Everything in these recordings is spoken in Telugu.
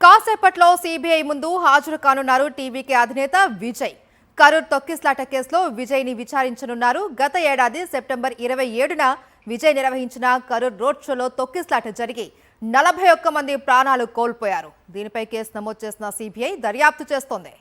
కాసేపట్లో సీబీఐ ముందు హాజరు కానున్నారు టీవీకే అధినేత విజయ్. కరూర్ తొక్కిస్లాట కేసులో విజయ్ ని విచారించనున్నారు. గత ఏడాది సెప్టెంబర్ 27న విజయ్ నిర్వహించిన కరూర్ రోడ్ షోలో తొక్కిస్లాట జరిగి 41 మంది ప్రాణాలు కోల్పోయారు. దీనిపై కేసు నమోదు చేసిన సీబీఐ దర్యాప్తు చేస్తోంది.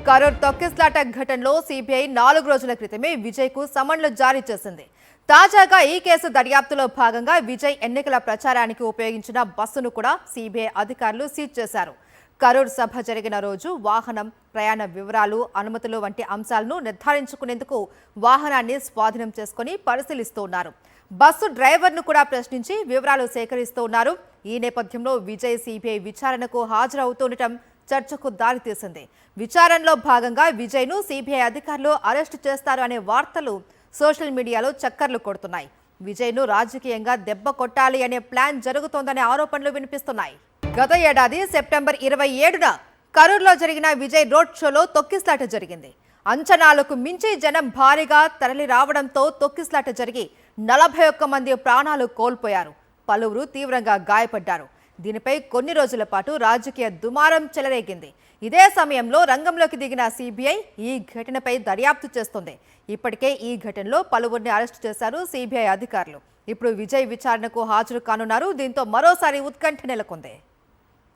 కరూర్ తొక్కిస్లాట ఘటనలో సీబీఐ 4 రోజుల క్రితమే విజయ్ కు సమన్లు జారీ చేసింది. తాజాగా ఈ కేసు దర్యాప్తులో భాగంగా విజయ్ ఎన్నికల ప్రచారానికి ఉపయోగించిన బస్సును కూడా సీబీఐ అధికారులు సీజ్ చేశారు. కరూర్ సభ జరిగిన రోజు వాహనం, ప్రయాణ వివరాలు, అనుమతులు వంటి అంశాలను నిర్ధారించుకునేందుకు వాహనాన్ని స్వాధీనం చేసుకుని పరిశీలిస్తూ ఉన్నారు. బస్సు డ్రైవర్ను కూడా ప్రశ్నించి వివరాలు సేకరిస్తూ ఉన్నారు. ఈ నేపథ్యంలో విజయ్ సీబీఐ విచారణకు హాజరవుతుండటం చర్చకు దారితీసింది. విచారణలో భాగంగా విజయ్ను సీబీఐ అధికారులు అరెస్టు చేస్తారు అనే వార్తలు సోషల్ మీడియాలో చక్కర్లు కొడుతున్నాయి. విజయ్ను రాజకీయంగా దెబ్బ కొట్టాలి అనే ప్లాన్ జరుగుతోందనే ఆరోపణలు వినిపిస్తున్నాయి. గత ఏడాది సెప్టెంబర్ 27న కరూర్లో జరిగిన విజయ్ రోడ్ షోలో తొక్కిస్లాట జరిగింది. అంచనాలకు మించి జనం భారీగా తరలి రావడంతో తొక్కిస్లాట జరిగి 41 మంది ప్రాణాలు కోల్పోయారు. పలువురు తీవ్రంగా గాయపడ్డారు. దీనిపై కొన్ని రోజుల పాటు రాజకీయ దుమారం చెలరేగింది. ఇదే సమయంలో రంగంలోకి దిగిన సీబీఐ ఈ ఘటనపై దర్యాప్తు చేస్తోంది. ఇప్పటికే ఈ ఘటనలో పలువురిని అరెస్టు చేశారు సీబీఐ అధికారులు. ఇప్పుడు విజయ్ విచారణకు హాజరు కానున్నారు. దీంతో మరోసారి ఉత్కంఠ నెలకొంది.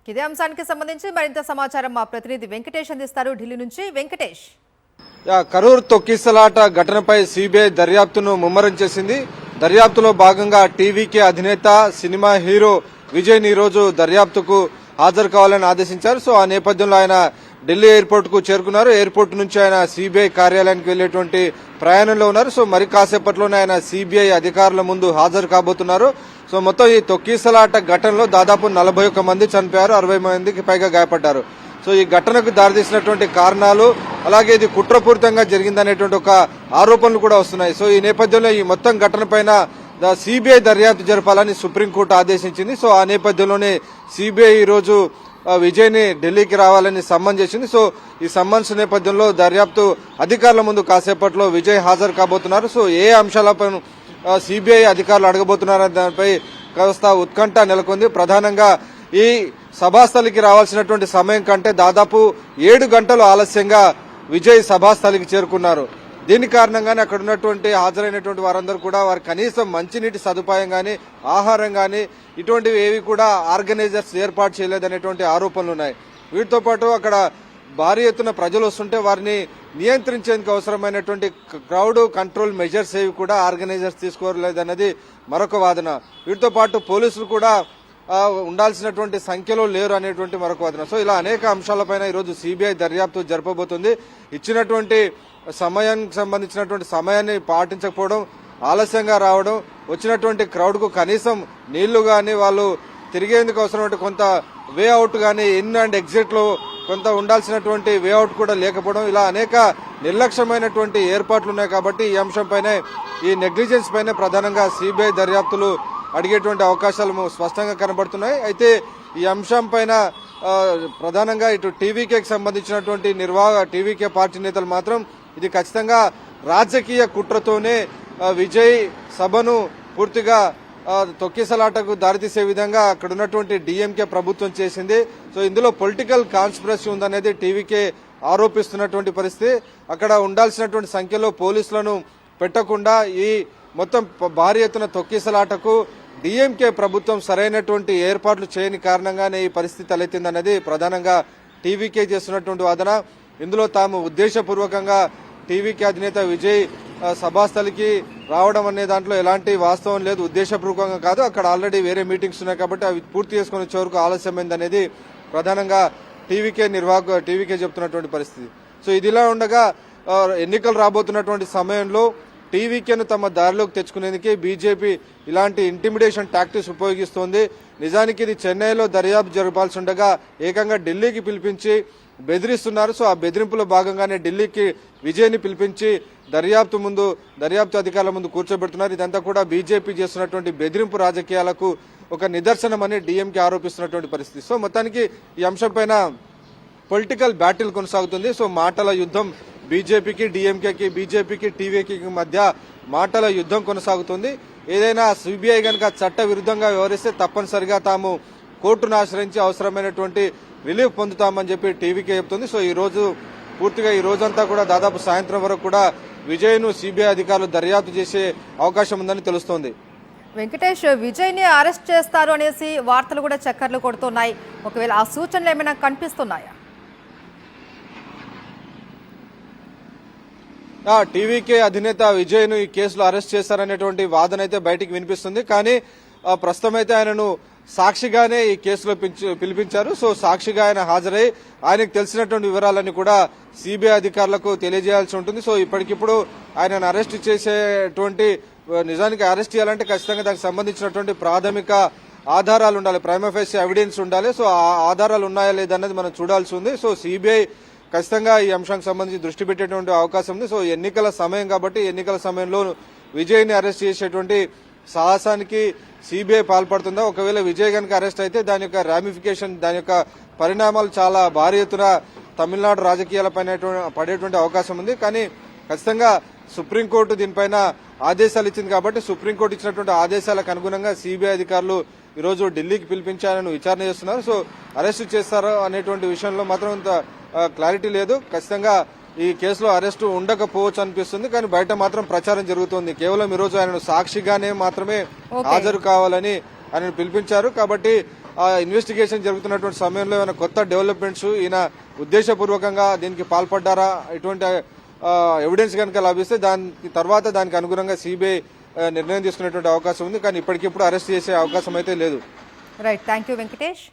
ఇదే అంశానికి సంబంధించి మరింత సమాచారం మా ప్రతినిధి వెంకటేష్ అందిస్తారు. ఢిల్లీ నుంచి వెంకటేష్. కరూర్ తొక్కిసలాట ఘటనపై సీబీఐ దర్యాప్తును ముమ్మరం చేసింది. దర్యాప్తులో భాగంగా టీవీకే అధినేత, సినిమా హీరో విజయ్ ఈ రోజు దర్యాప్తుకు హాజరు కావాలని ఆదేశించారు. సో ఆ నేపథ్యంలో ఆయన ఢిల్లీ ఎయిర్పోర్ట్ కు చేరుకున్నారు. ఎయిర్పోర్ట్ నుంచి ఆయన సీబీఐ కార్యాలయానికి వెళ్లేటువంటి ప్రయాణంలో ఉన్నారు. సో మరి కాసేపట్లోనే ఆయన సీబీఐ అధికారుల ముందు హాజరు కాబోతున్నారు. సో మొత్తం ఈ తొక్కిసలాట ఘటనలో దాదాపు 41 మంది చనిపోయారు, 60 మందికి పైగా గాయపడ్డారు. సో ఈ ఘటనకు దారితీసినటువంటి కారణాలు, అలాగే ఇది కుట్రపూరితంగా జరిగిందనేటువంటి ఒక ఆరోపణలు కూడా వస్తున్నాయి. సో ఈ నేపథ్యంలో ఈ మొత్తం ఘటనపైన సీబీఐ దర్యాప్తు జరపాలని సుప్రీంకోర్టు ఆదేశించింది. సో ఆ నేపథ్యంలోనే సీబీఐ ఈ రోజు విజయ్ ని ఢిల్లీకి రావాలని సమ్మన్ చేసింది. సో ఈ సమ్మన్స్ నేపథ్యంలో దర్యాప్తు అధికారుల ముందు కాసేపట్లో విజయ్ హాజరు కాబోతున్నారు. సో ఏ అంశాలపై సీబీఐ అధికారులు అడగబోతున్నారనే దానిపై కాస్త ఉత్కంఠ నెలకొంది. ప్రధానంగా ఈ సభాస్థలికి రావాల్సినటువంటి సమయం కంటే దాదాపు 7 గంటలు ఆలస్యంగా విజయ్ సభాస్థలికి చేరుకున్నారు. దీని కారణంగానే అక్కడ ఉన్నటువంటి హాజరైనటువంటి వారందరూ కూడా వారి కనీసం మంచినీటి సదుపాయం గాని, ఆహారం గాని ఇటువంటివి ఏవి కూడా ఆర్గనైజర్స్ ఏర్పాటు చేయలేదనేటువంటి ఆరోపణలు ఉన్నాయి. వీటితో పాటు అక్కడ భారీ ఎత్తున ప్రజలు వస్తుంటే వారిని నియంత్రించేందుకు అవసరమైనటువంటి క్రౌడ్ కంట్రోల్ మెజర్స్ ఏవి కూడా ఆర్గనైజర్స్ తీసుకోలేదన్నది మరొక వాదన. వీటితో పాటు పోలీసులు కూడా ఉండాల్సినటువంటి సంఖ్యలో లేరు అనేటువంటి మరొక వాదన. సో ఇలా అనేక అంశాలపైన ఈరోజు సీబీఐ దర్యాప్తు జరపబోతుంది. ఇచ్చినటువంటి సమయానికి సంబంధించినటువంటి సమయాన్ని పాటించకపోవడం, ఆలస్యంగా రావడం, వచ్చినటువంటి క్రౌడ్ కు కనీసం నీళ్లు గాని, వాళ్ళు తిరిగేందుకు అవసరమైన కొంత వే అవుట్ గాని, ఇన్ అండ్ ఎగ్జిట్ లో కొంత ఉండాల్సినటువంటి వే అవుట్ కూడా లేకపోవడం, ఇలా అనేక నిర్లక్ష్యమైనటువంటి ఏర్పాట్లు ఉన్నాయి. కాబట్టి ఈ అంశంపైనే, ఈ నెగ్లిజెన్స్ పైనే ప్రధానంగా సీబీఐ దర్యాప్తులు అడిగేటువంటి అవకాశాలు స్పష్టంగా కనబడుతున్నాయి. అయితే ఈ అంశం పైన ప్రధానంగా ఇటు టీవీకేకి సంబంధించినటువంటి టీవీకే పార్టీ నేతలు మాత్రం ఇది ఖచ్చితంగా రాజకీయ కుట్రతోనే విజయ్ సభను పూర్తిగా తొక్కిసలాటకు దారితీసే విధంగా అక్కడ ఉన్నటువంటి డీఎంకే ప్రభుత్వం చేసింది. సో ఇందులో పొలిటికల్ కాన్స్పిరసీ ఉందనేది టీవీకే ఆరోపిస్తున్నటువంటి పరిస్థితి. అక్కడ ఉండాల్సినటువంటి సంఖ్యలో పోలీసులను పెట్టకుండా ఈ మొత్తం భారీ ఎత్తున తొక్కిసలాటకు డీఎంకే ప్రభుత్వం సరైనటువంటి ఏర్పాట్లు చేయని కారణంగానే ఈ పరిస్థితి తలెత్తిందన్నది ప్రధానంగా టీవీకే చేస్తున్నటువంటి వాదన. ఇందులో తాము ఉద్దేశపూర్వకంగా టీవీకే అధినేత విజయ్ సభాస్థలికి రావడం అనే దాంట్లో ఎలాంటి వాస్తవం లేదు, ఉద్దేశపూర్వకంగా కాదు. అక్కడ ఆల్రెడీ వేరే మీటింగ్స్ ఉన్నాయి కాబట్టి అవి పూర్తి చేసుకునే వచ్చే వరకు ఆలస్యమైందనేది ప్రధానంగా టీవీకే చెప్తున్నటువంటి పరిస్థితి. సో ఇదిలా ఉండగా ఎన్నికలు రాబోతున్నటువంటి సమయంలో టీవీకేను తమ దారిలోకి తెచ్చుకునేందుకే బీజేపీ ఇలాంటి ఇంటిమిడేషన్ టాక్టిక్స్ ఉపయోగిస్తోంది. నిజానికి ఇది చెన్నైలో దర్యాప్తు జరపాల్సి ఉండగా ఏకంగా ఢిల్లీకి పిలిపించి బెదిరిస్తున్నారు. సో ఆ బెదిరింపులో భాగంగానే ఢిల్లీకి విజయ్ని పిలిపించి దర్యాప్తు అధికారుల ముందు కూర్చోబెడుతున్నారు. ఇదంతా కూడా బీజేపీ చేస్తున్నటువంటి బెదిరింపు రాజకీయాలకు ఒక నిదర్శనమని డీఎంకే ఆరోపిస్తున్నటువంటి పరిస్థితి. సో మొత్తానికి ఈ అంశంపైన పొలిటికల్ బ్యాటిల్ కొనసాగుతుంది. సో మాటల యుద్ధం బీజేపీకి, డీఎంకేకి, బీజేపీకి, టీవీకి మధ్య మాటల యుద్ధం కొనసాగుతుంది. ఏదైనా సిబిఐ కనుక చట్ట విరుద్ధంగా వ్యవహరిస్తే తప్పనిసరిగా తాము కోర్టును ఆశ్రయించి అవసరమైనటువంటి రిలీఫ్ పొందుతామని చెప్పి టీవీకే చెప్తుంది. సో ఈ రోజు పూర్తిగా ఈ రోజంతా కూడా దాదాపు సాయంత్రం వరకు కూడా విజయ్ను సిబిఐ అధికారులు దర్యాప్తు చేసే అవకాశం ఉందని తెలుస్తోంది. వెంకటేష్, విజయ్ ని అరెస్ట్ చేస్తారు అనేసి వార్తలు కూడా చక్కర్లు కొడుతున్నాయి. ఒకవేళ ఆ సూచనలు ఏమైనా కనిపిస్తున్నాయా? టీవీకే అధినేత విజయ్ను ఈ కేసులో అరెస్ట్ చేశారనేటువంటి వాదన అయితే బయటికి వినిపిస్తుంది. కానీ ప్రస్తుతం అయితే ఆయనను సాక్షిగానే ఈ కేసులో పిలిపించారు. సో సాక్షిగా ఆయన హాజరై ఆయనకు తెలిసినటువంటి వివరాలన్నీ కూడా సిబిఐ అధికారులకు తెలియజేయాల్సి ఉంటుంది. సో ఇప్పటికిప్పుడు ఆయనను అరెస్ట్ చేసేటువంటి నిజానికి అరెస్ట్ చేయాలంటే ఖచ్చితంగా దానికి సంబంధించినటువంటి ప్రాథమిక ఆధారాలు ఉండాలి, ప్రైమా ఫేసి ఎవిడెన్స్ ఉండాలి. సో ఆ ఆధారాలు ఉన్నాయా లేదన్నది మనం చూడాల్సి ఉంది. సో సిబిఐ ఖచ్చితంగా ఈ అంశానికి సంబంధించి దృష్టి పెట్టేటువంటి అవకాశం ఉంది. సో ఎన్నికల సమయం కాబట్టి ఎన్నికల సమయంలో విజయ్ని అరెస్ట్ చేసేటువంటి సాహసానికి సిబిఐ పాల్పడుతుందా? ఒకవేళ విజయ్ కనుక అరెస్ట్ అయితే దాని యొక్క రామిఫికేషన్, దాని యొక్క పరిణామాలు చాలా భారీ ఎత్తున తమిళనాడు రాజకీయాలపైన పడేటువంటి అవకాశం ఉంది. కానీ ఖచ్చితంగా సుప్రీంకోర్టు దీనిపైన ఆదేశాలు ఇచ్చింది కాబట్టి సుప్రీంకోర్టు ఇచ్చినటువంటి ఆదేశాలకు అనుగుణంగా సిబిఐ అధికారులు ఈరోజు ఢిల్లీకి పిలిపించి ఆయనను విచారణ చేస్తున్నారు. సో అరెస్టు చేస్తారో అనేటువంటి విషయంలో మాత్రం ఇంత క్లారిటీ లేదు. ఖచ్చితంగా ఈ కేసులో అరెస్టు ఉండకపోవచ్చు అనిపిస్తుంది. కానీ బయట మాత్రం ప్రచారం జరుగుతోంది. కేవలం ఈరోజు ఆయనను సాక్షిగానే మాత్రమే హాజరు కావాలని ఆయనను పిలిపించారు. కాబట్టి ఇన్వెస్టిగేషన్ జరుగుతున్నటువంటి సమయంలో ఏమైనా కొత్త డెవలప్మెంట్స్, ఈయన ఉద్దేశపూర్వకంగా దీనికి పాల్పడ్డారా, ఇటువంటి ఎవిడెన్స్ కనుక లభిస్తే దానికి అనుగుణంగా సిబిఐ నిర్ణయం తీసుకునేటువంటి అవకాశం ఉంది. కానీ ఇప్పటికిప్పుడు అరెస్ట్ చేసే అవకాశం అయితే లేదు. Right, thank you Venkatesh.